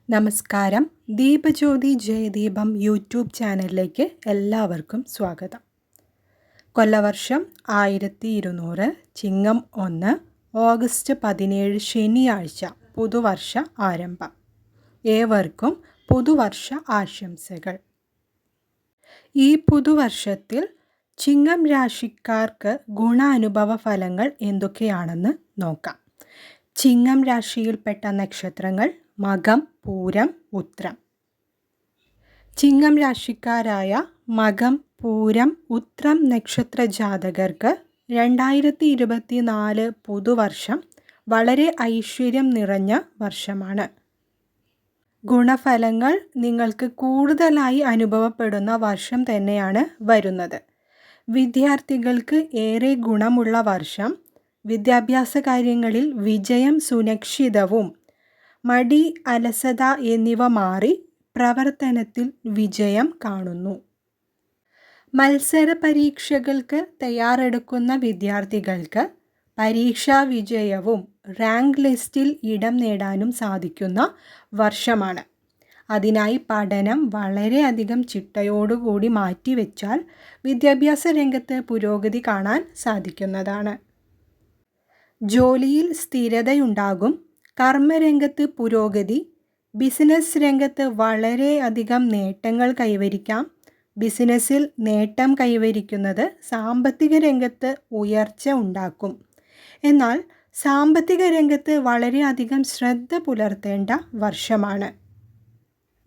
നമസ്കാരം. ദീപജ്യോതി ജയദീപം യൂട്യൂബ് ചാനലിലേക്ക് എല്ലാവർക്കും സ്വാഗതം. കൊല്ലവർഷം 1200 ചിങ്ങം 1 ഓഗസ്റ്റ് 17 ശനിയാഴ്ച പുതുവർഷ ആരംഭം. ഏവർക്കും പുതുവർഷ ആശംസകൾ. ഈ പുതുവർഷത്തിൽ ചിങ്ങം രാശിക്കാർക്ക് ഗുണാനുഭവ ഫലങ്ങൾ എന്തൊക്കെയാണെന്ന് നോക്കാം. ചിങ്ങം രാശിയിൽപ്പെട്ട നക്ഷത്രങ്ങൾ മകം, പൂരം, ഉത്രം. ചിങ്ങം രാശിക്കാരായ മകം, പൂരം, ഉത്രം നക്ഷത്ര ജാതകർക്ക് 2024 പുതുവർഷം വളരെ ഐശ്വര്യം നിറഞ്ഞ വർഷമാണ്. ഗുണഫലങ്ങൾ നിങ്ങൾക്ക് കൂടുതലായി അനുഭവപ്പെടുന്ന വർഷം തന്നെയാണ് വരുന്നത്. വിദ്യാർത്ഥികൾക്ക് ഏറെ ഗുണമുള്ള വർഷം. വിദ്യാഭ്യാസ കാര്യങ്ങളിൽ വിജയം സുനിശ്ചിതവും. മടി, അലസത എന്നിവ മാറി പ്രവർത്തനത്തിൽ വിജയം കാണുന്നു. മത്സര പരീക്ഷകൾക്ക് തയ്യാറെടുക്കുന്ന വിദ്യാർത്ഥികൾക്ക് പരീക്ഷാ വിജയവും റാങ്ക് ലിസ്റ്റിൽ ഇടം നേടാനും സാധിക്കുന്ന വർഷമാണ്. അതിനായി പഠനം വളരെയധികം ചിട്ടയോടുകൂടി മാറ്റിവെച്ചാൽ വിദ്യാഭ്യാസ രംഗത്ത് പുരോഗതി കാണാൻ സാധിക്കുന്നതാണ്. ജോലിയിൽ സ്ഥിരതയുണ്ടാകും. കർമ്മരംഗത്ത് പുരോഗതി. ബിസിനസ് രംഗത്ത് വളരെയധികം നേട്ടങ്ങൾ കൈവരിക്കാം. ബിസിനസ്സിൽ നേട്ടം കൈവരിക്കുന്നത് സാമ്പത്തിക രംഗത്ത് ഉയർച്ച ഉണ്ടാക്കും. എന്നാൽ സാമ്പത്തിക രംഗത്ത് വളരെയധികം ശ്രദ്ധ പുലർത്തേണ്ട വർഷമാണ്.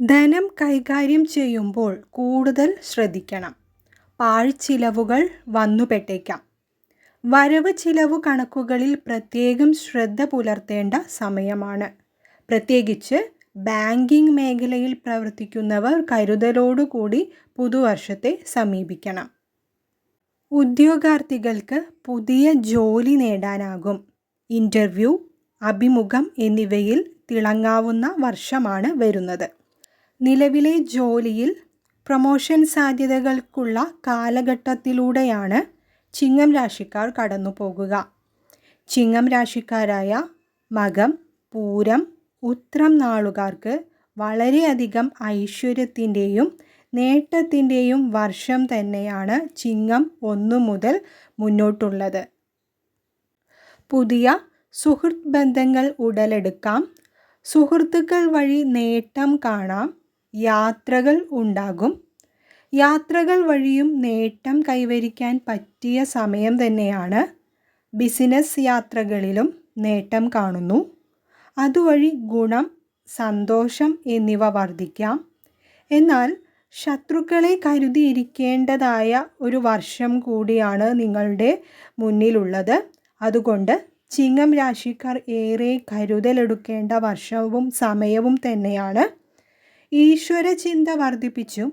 ധനം കൈകാര്യം ചെയ്യുമ്പോൾ കൂടുതൽ ശ്രദ്ധിക്കണം. പാഴ്ചിലവുകൾ വന്നുപെട്ടേക്കാം. വരവ് ചിലവ് കണക്കുകളിൽ പ്രത്യേകം ശ്രദ്ധ പുലർത്തേണ്ട സമയമാണ്. പ്രത്യേകിച്ച് ബാങ്കിംഗ് മേഖലയിൽ പ്രവർത്തിക്കുന്നവർ കരുതലോടുകൂടി പുതുവർഷത്തെ സമീപിക്കണം. ഉദ്യോഗാർത്ഥികൾക്ക് പുതിയ ജോലി നേടാനാകും. ഇൻ്റർവ്യൂ, അഭിമുഖം എന്നിവയിൽ തിളങ്ങാവുന്ന വർഷമാണ് വരുന്നത്. നിലവിലെ ജോലിയിൽ പ്രൊമോഷൻ സാധ്യതകൾക്കുള്ള കാലഘട്ടത്തിലൂടെയാണ് ചിങ്ങം രാശിക്കാർ കടന്നു പോകുക. ചിങ്ങം രാശിക്കാരായ മകം, പൂരം, ഉത്രം നാളുകാർക്ക് വളരെയധികം ഐശ്വര്യത്തിൻ്റെയും നേട്ടത്തിൻ്റെയും വർഷം തന്നെയാണ് ചിങ്ങം 1 മുതൽ മുന്നോട്ടുള്ളത്. പുതിയ സുഹൃത്ത് ബന്ധങ്ങൾ ഉടലെടുക്കാം. സുഹൃത്തുക്കൾ വഴി നേട്ടം കാണാം. യാത്രകൾ ഉണ്ടാകും. യാത്രകൾ വഴിയും നേട്ടം കൈവരിക്കാൻ പറ്റിയ സമയം തന്നെയാണ്. ബിസിനസ് യാത്രകളിലും നേട്ടം കാണുന്നു. അതുവഴി ഗുണം, സന്തോഷം എന്നിവ വർദ്ധിക്കാം. എന്നാൽ ശത്രുക്കളെ കരുതിയിരിക്കേണ്ടതായ ഒരു വർഷം കൂടിയാണ് നിങ്ങളുടെ മുന്നിലുള്ളത്. അതുകൊണ്ട് ചിങ്ങം രാശിക്കാർ ഏറെ കരുതലെടുക്കേണ്ട വർഷവും സമയവും തന്നെയാണ്. ഈശ്വരചിന്ത വർദ്ധിപ്പിച്ചും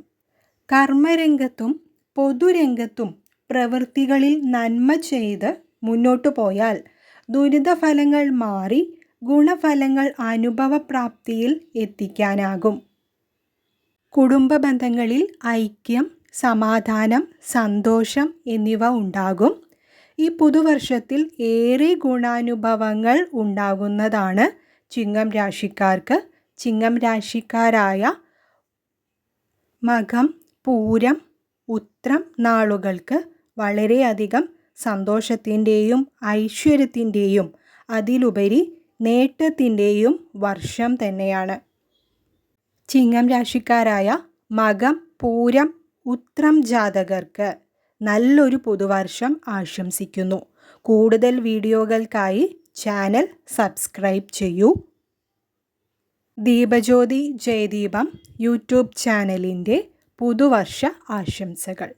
കർമ്മരംഗത്തും പൊതുരംഗത്തും പ്രവൃത്തികളിൽ നന്മ ചെയ്ത് മുന്നോട്ടു പോയാൽ ദുരിതഫലങ്ങൾ മാറി ഗുണഫലങ്ങൾ അനുഭവപ്രാപ്തിയിൽ എത്തിക്കാനാകും. കുടുംബ ബന്ധങ്ങളിൽ ഐക്യം, സമാധാനം, സന്തോഷം എന്നിവ ഉണ്ടാകും. ഈ പുതുവർഷത്തിൽ ഏറെ ഗുണാനുഭവങ്ങൾ ഉണ്ടാകുന്നതാണ് ചിങ്ങം രാശിക്കാർക്ക്. ചിങ്ങം രാശിക്കാരായ മകം, പൂരം, ഉത്രം നാളുകൾക്ക് വളരെയധികം സന്തോഷത്തിൻ്റെയും ഐശ്വര്യത്തിൻ്റെയും അതിലുപരി നേട്ടത്തിൻ്റെയും വർഷം തന്നെയാണ്. ചിങ്ങം രാശിക്കാരായ മകം, പൂരം, ഉത്രം ജാതകർക്ക് നല്ലൊരു പുതുവർഷം ആശംസിക്കുന്നു. കൂടുതൽ വീഡിയോകൾക്കായി ചാനൽ സബ്സ്ക്രൈബ് ചെയ്യൂ. ദീപജ്യോതി ജയദീപം യൂട്യൂബ് ചാനലിൻ്റെ പുതുവർഷ ആശംസകൾ.